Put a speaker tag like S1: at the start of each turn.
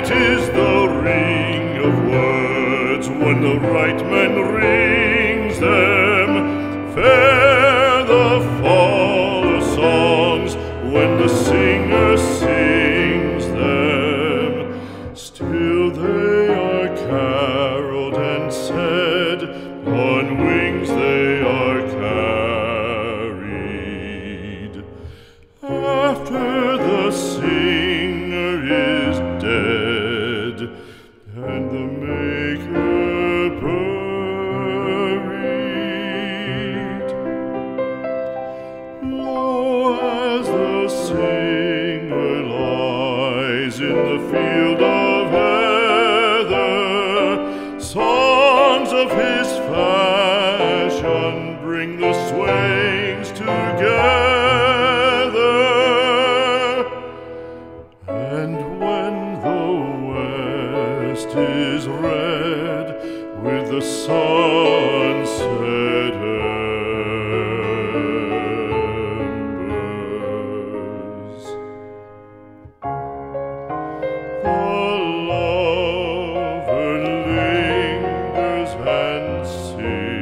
S1: Sweet is the ring of words when the right man rings them. Fair the fall of songs when the singer sings them. Still they are caroled and said, on wings they are carried. After the singer is dead and the maker buried, lo, as the singer lies in the field of heather, songs of his fashion bring the swains together. And when the west is red with the sunset embers, the lover lingers and sings.